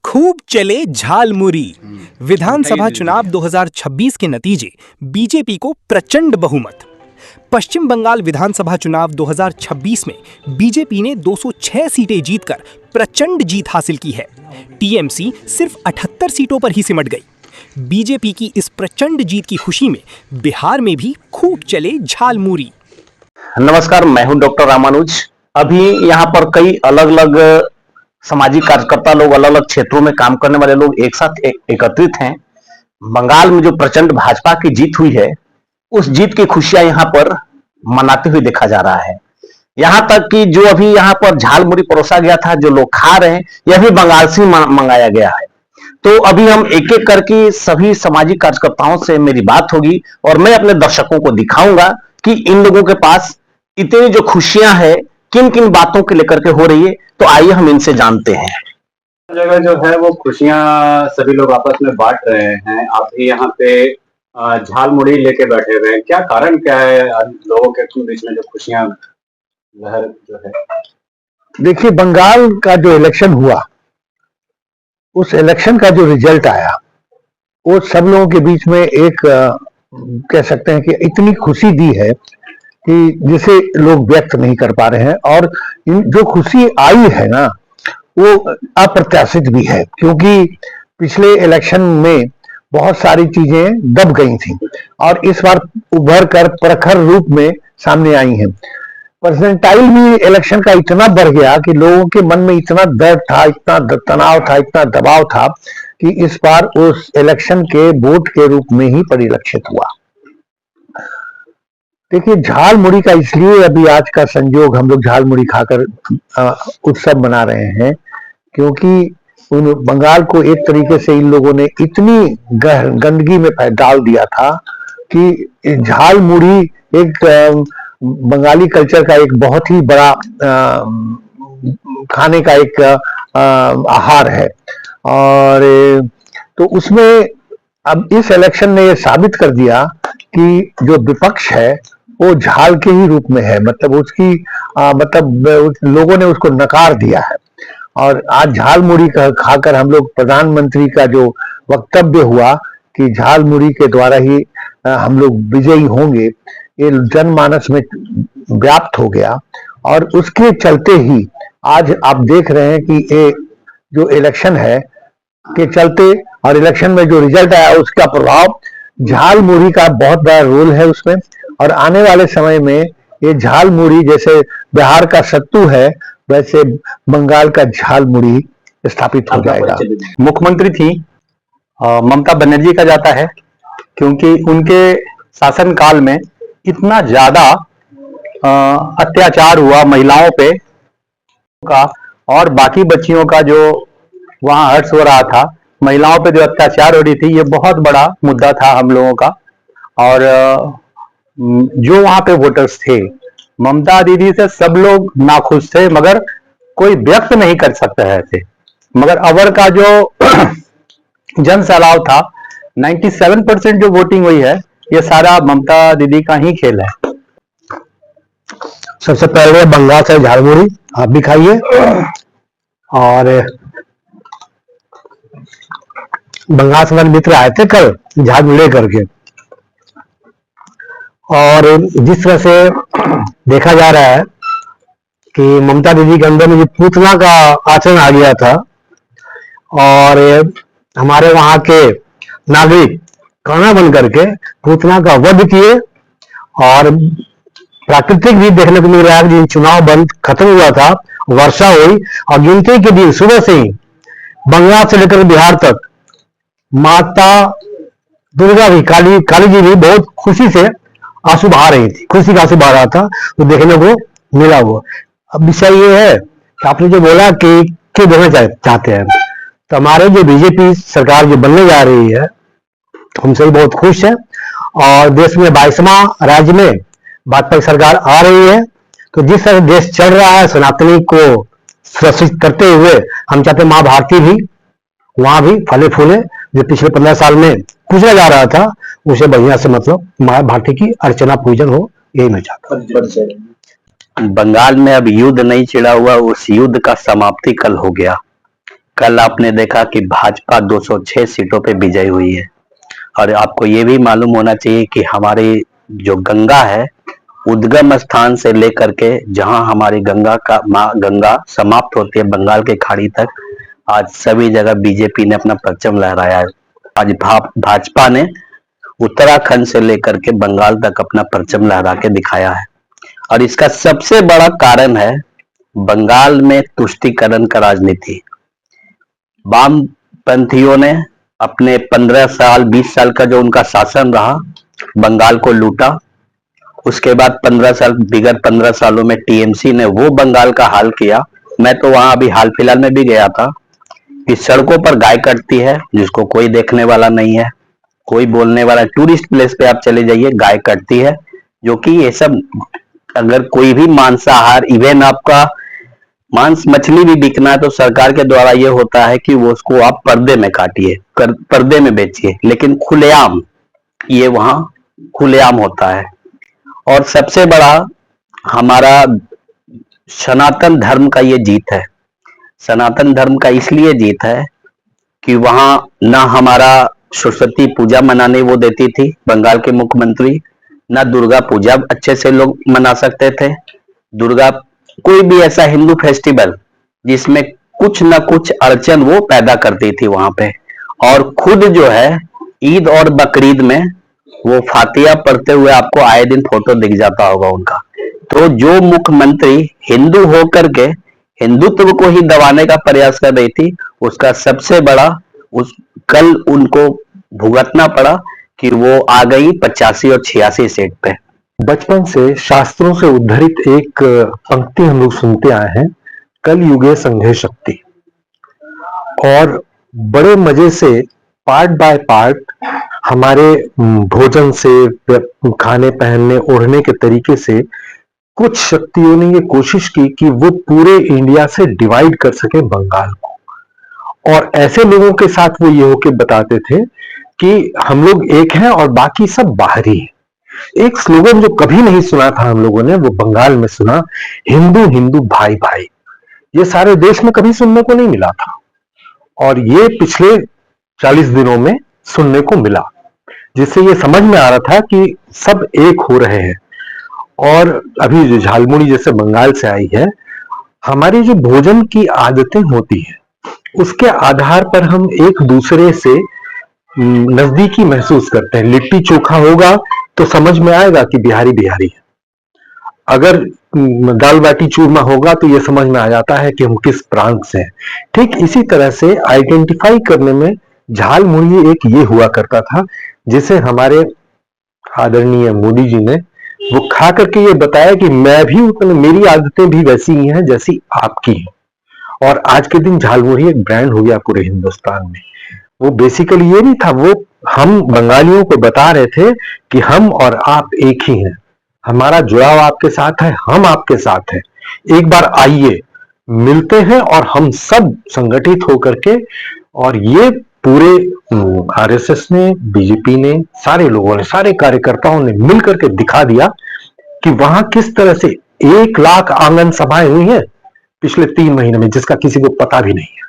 खूब चले झालमुरी। विधानसभा चुनाव 2026 के नतीजे, बीजेपी को प्रचंड बहुमत। पश्चिम बंगाल विधानसभा चुनाव 2026 में बीजेपी ने 206 सीटें जीतकर प्रचंड जीत हासिल की है। टीएमसी सिर्फ 78 सीटों पर ही सिमट गई। बीजेपी की इस प्रचंड जीत की खुशी में बिहार में भी खूब चले झालमुरी। नमस्कार, मैं हूं डॉक्टर रामानुज। अभी यहाँ पर कई अलग अलग सामाजिक कार्यकर्ता लोग, अलग अलग क्षेत्रों में काम करने वाले लोग एक साथ एकत्रित हैं। बंगाल में जो प्रचंड भाजपा की जीत हुई है, उस जीत की खुशियां यहाँ पर मनाते हुए देखा जा रहा है। यहाँ तक कि जो अभी यहाँ पर झालमुरी परोसा गया था, जो लोग खा रहे हैं, यह भी बंगाल से मंगाया गया है। तो अभी हम एक एक करके सभी सामाजिक कार्यकर्ताओं से मेरी बात होगी और मैं अपने दर्शकों को दिखाऊंगा कि इन लोगों के पास इतनी जो खुशियां हैं किन किन बातों के लेकर के हो रही है। तो आइए हम इनसे जानते हैं। जगह जो है वो खुशियां सभी लोग आपस में बांट रहे हैं। आप भी यहाँ पे झालमुड़ी लेके बैठे हुए हैं, क्या कारण क्या है लोगों के बीच में जो खुशियां लहर जो है? देखिए, बंगाल का जो इलेक्शन हुआ, उस इलेक्शन का जो रिजल्ट आया, वो सब लोगों के बीच में एक कह सकते हैं कि इतनी खुशी दी है कि जिसे लोग व्यक्त नहीं कर पा रहे हैं। और जो खुशी आई है ना, वो अप्रत्याशित भी है, क्योंकि पिछले इलेक्शन में बहुत सारी चीजें दब गई थी और इस बार उभर कर प्रखर रूप में सामने आई हैं। परसेंटाइल भी इलेक्शन का इतना बढ़ गया कि लोगों के मन में इतना दर्द था, इतना तनाव था, इतना दबाव था कि इस बार उस इलेक्शन के वोट के रूप में ही परिलक्षित हुआ। देखिए, झालमुड़ी का इसलिए अभी आज का संयोग हम लोग झालमुड़ी खाकर उत्सव मना रहे हैं, क्योंकि उन बंगाल को एक तरीके से इन लोगों ने इतनी गंदगी में डाल दिया था कि झालमुड़ी एक बंगाली कल्चर का एक बहुत ही बड़ा खाने का एक आहार है। और तो उसमें अब इस इलेक्शन ने ये साबित कर दिया कि जो विपक्ष है वो झाल के ही रूप में है, मतलब उसकी लोगों ने उसको नकार दिया है। और आज झालमुड़ी खाकर हम लोग, प्रधानमंत्री का जो वक्तव्य हुआ कि झालमुड़ी के द्वारा ही हम लोग विजयी होंगे, ये जनमानस में व्याप्त हो गया। और उसके चलते ही आज आप देख रहे हैं कि ये जो इलेक्शन है के चलते और इलेक्शन में जो रिजल्ट आया, उसका प्रभाव झालमुड़ी का बहुत बड़ा रोल है उसमें। और आने वाले समय में ये झालमुड़ी जैसे बिहार का सत्तू है, वैसे बंगाल का झालमुड़ी स्थापित हो जाएगा। मुख्यमंत्री थी ममता बनर्जी का जाता है, क्योंकि उनके शासनकाल में इतना ज्यादा अत्याचार हुआ महिलाओं पे का, और बाकी बच्चियों का जो वहां हर्ष हो रहा था, महिलाओं पे जो अत्याचार हो रही थी, ये बहुत बड़ा मुद्दा था हम लोगों का। और जो वहां पे वोटर्स थे, ममता दीदी से सब लोग नाखुश थे, मगर कोई व्यक्त नहीं कर सकते रहे थे। मगर अवर का जो जन सैलाब था, 97% जो वोटिंग हुई है, ये सारा ममता दीदी का ही खेल है। सबसे पहले बंगाल से झालमुड़ी आप भी खाइए। और बंगाल से मेरे मित्र आए थे कल झालमुड़ी करके, और जिस तरह से देखा जा रहा है कि ममता दीदी के अंदर में जो पूतना का आचरण आ गया था, और हमारे वहां के नागरिक काना बन करके पूतना का वध किए। और प्राकृतिक भी देखने को मिल रहा है कि चुनाव बंद खत्म हुआ था, वर्षा हुई, और गिनती के दिन सुबह से ही बंगाल से लेकर बिहार तक माता दुर्गा भी, काली जी भी बहुत खुशी से आंसू बहा रही थी, खुशी का आंसू बहा रहा था, तो देखने को मिला वो। अब विषय ये है कि आपने जो बोला कि क्यों देना चाहते हैं, तो हमारे जो बीजेपी सरकार जो बनने जा रही है, हम सभी बहुत खुश हैं। और देश में 22वां राज्य में भाजपा की सरकार आ रही है, तो जिस तरह देश चल रहा है सनातनी को सुरक्षित करते हुए, हम चाहते हैं माँ भारती भी वहां भी फले फूले। जो पिछले 15 साल में पूजा जा रहा था, उसे बढ़िया से मतलब माँ भारती की अर्चना पूजन हो, यही मैं चाहता हूँ। बंगाल में अब युद्ध नहीं छिड़ा हुआ, उस युद्ध का समाप्ति कल हो गया। कल आपने देखा कि भाजपा 206 सीटों पे विजयी हुई है। और आपको ये भी मालूम होना चाहिए कि हमारी जो गंगा है, उद्गम स्थान से लेकर के जहां हमारी गंगा का माँ गंगा समाप्त होती है बंगाल के खाड़ी तक, आज सभी जगह बीजेपी ने अपना परचम लहराया है। आज भाजपा ने उत्तराखंड से लेकर के बंगाल तक अपना परचम लहरा के दिखाया है। और इसका सबसे बड़ा कारण है बंगाल में तुष्टीकरण का राजनीति। वामपंथियों ने अपने 15 साल 20 साल का जो उनका शासन रहा, बंगाल को लूटा। उसके बाद 15 साल बिगड़ 15 सालों में टीएमसी ने वो बंगाल का हाल किया। मैं तो वहां अभी हाल फिलहाल में भी गया था कि सड़कों पर गाय कटती है जिसको कोई देखने वाला नहीं है, कोई बोलने वाला। टूरिस्ट प्लेस पे आप चले जाइए, गाय कटती है। जो कि ये सब, अगर कोई भी मांसाहार, इवन आपका मांस मछली भी बिकना है तो सरकार के द्वारा ये होता है कि वो उसको आप पर्दे में काटिए, पर्दे में बेचिए, लेकिन खुलेआम ये वहां खुलेआम होता है। और सबसे बड़ा हमारा सनातन धर्म का ये जीत है। सनातन धर्म का इसलिए जीत है कि वहां ना हमारा सरस्वती पूजा मनाने वो देती थी बंगाल के मुख्यमंत्री, ना दुर्गा पूजा अच्छे से लोग मना सकते थे। दुर्गा कोई भी ऐसा हिंदू फेस्टिवल जिसमें कुछ ना कुछ अड़चन वो पैदा करती थी वहां पे। और खुद जो है ईद और बकरीद में वो फातिया पढ़ते हुए आपको आए दिन फोटो दिख जाता होगा उनका। तो जो मुख्यमंत्री हिंदू होकर के हिंदुत्व को ही दबाने का प्रयास कर रही थी, उसका सबसे बड़ा कल उनको भुगतना पड़ा कि वो आ गई 85 और 86 सीट पे। बचपन से शास्त्रों से उद्धृत एक पंक्ति हम लोग सुनते आए हैं, कल युगे संघे शक्ति। और बड़े मजे से पार्ट बाय पार्ट हमारे भोजन से, खाने पहनने ओढ़ने के तरीके से कुछ शक्तियों ने ये कोशिश की कि वो पूरे इंडिया से डिवाइड कर सके बंगाल को। और ऐसे लोगों के साथ वो ये होके बताते थे कि हम लोग एक हैं और बाकी सब बाहरी हैं। एक स्लोगन जो कभी नहीं सुना था हम लोगों ने, वो बंगाल में सुना, हिंदू हिंदू भाई भाई। ये सारे देश में कभी सुनने को नहीं मिला था और ये पिछले 40 दिनों में सुनने को मिला, जिससे ये समझ में आ रहा था कि सब एक हो रहे हैं। और अभी जो झालमुड़ी जैसे बंगाल से आई है, हमारी जो भोजन की आदतें होती है उसके आधार पर हम एक दूसरे से नजदीकी महसूस करते हैं। लिट्टी चोखा होगा तो समझ में आएगा कि बिहारी बिहारी है। अगर दाल बाटी चूरमा होगा तो ये समझ में आ जाता है कि हम किस प्रांत से हैं। ठीक इसी तरह से आइडेंटिफाई करने में झालमुड़ी एक ये हुआ करता था, जिसे हमारे आदरणीय मोदी जी ने वो खा करके ये बताया कि मैं भी उतने, मेरी आदतें भी वैसी ही हैं जैसी आपकी हैं। और आज के दिन झालमुड़ी एक ब्रांड हो गया पूरे हिंदुस्तान में। वो बेसिकली ये नहीं था, वो हम बंगालियों को बता रहे थे कि हम और आप एक ही हैं, हमारा जुड़ाव आपके साथ है, हम आपके साथ हैं। एक बार आइए, मिलते हैं और हम सब संगठित होकर के, और ये पूरे आरएसएस ने, बीजेपी ने, सारे लोगों ने, सारे कार्यकर्ताओं ने मिलकर के दिखा दिया कि वहां किस तरह से 1 लाख आंगन सभाएं हुई हैं पिछले 3 महीने में, जिसका किसी को पता भी नहीं है।